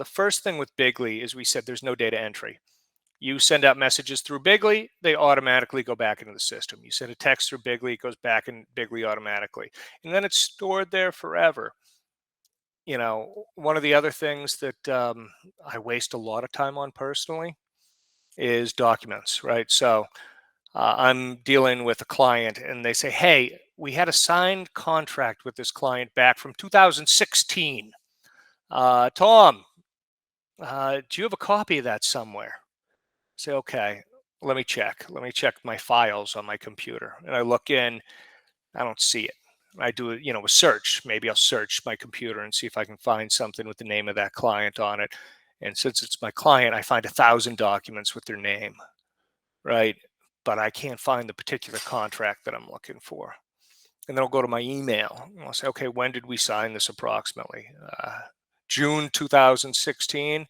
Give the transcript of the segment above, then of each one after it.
the first thing with Bigly is we said there's no data entry. You send out messages through Bigly, they automatically go back into the system. You send a text through Bigly, it goes back in Bigly automatically. And then it's stored there forever. One of the other things that I waste a lot of time on personally is documents, right? So I'm dealing with a client and they say, hey, we had a signed contract with this client back from 2016. Tom, do you have a copy of that somewhere? Say, okay, let me check. Let me check my files on my computer. And I look in, I don't see it. I do, a search. Maybe I'll search my computer and see if I can find something with the name of that client on it. And since it's my client, I find 1,000 documents with their name, right? But I can't find the particular contract that I'm looking for. And then I'll go to my email. And I'll say, okay, when did we sign this approximately? June 2016.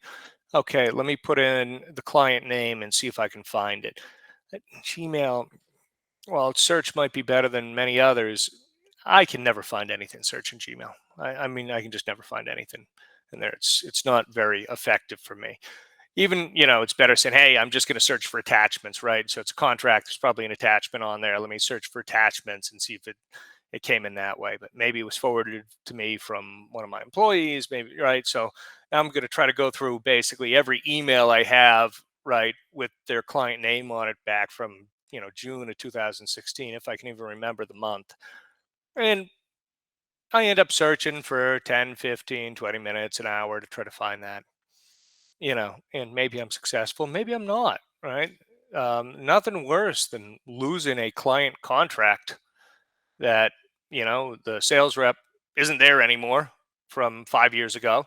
Okay, let me put in the client name and see if I can find it. Gmail, well, search might be better than many others. I can never find anything searching Gmail. I mean, I can just never find anything in there. It's not very effective for me. Even, it's better saying, hey, I'm just going to search for attachments, right? So it's a contract. There's probably an attachment on there. Let me search for attachments and see if it came in that way. But maybe it was forwarded to me from one of my employees, maybe, right? So now I'm going to try to go through basically every email I have, right, with their client name on it back from, June of 2016, if I can even remember the month. And I end up searching for 10, 15, 20 minutes, an hour to try to find that, and maybe I'm successful, maybe I'm not, right? Nothing worse than losing a client contract that, the sales rep isn't there anymore from 5 years ago.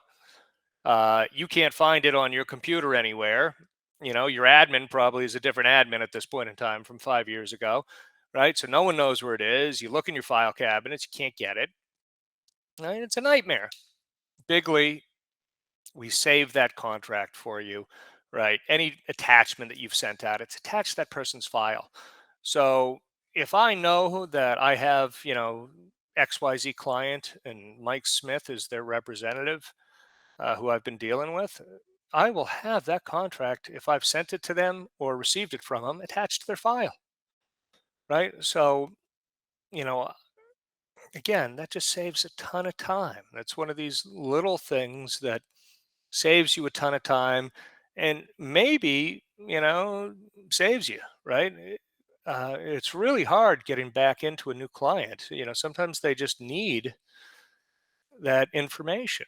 You can't find it on your computer anywhere. Your admin probably is a different admin at this point in time from 5 years ago, right? So no one knows where it is. You look in your file cabinets, you can't get it. Right? It's a nightmare. Bigly, we save that contract for you, right? Any attachment that you've sent out, it's attached to that person's file. So if I know that I have, XYZ client and Mike Smith is their representative, who I've been dealing with, I will have that contract, if I've sent it to them or received it from them, attached to their file, right? So, you know, again, that just saves a ton of time. That's one of these little things that saves you a ton of time and maybe, saves you, right? It's really hard getting back into a new client. Sometimes they just need that information.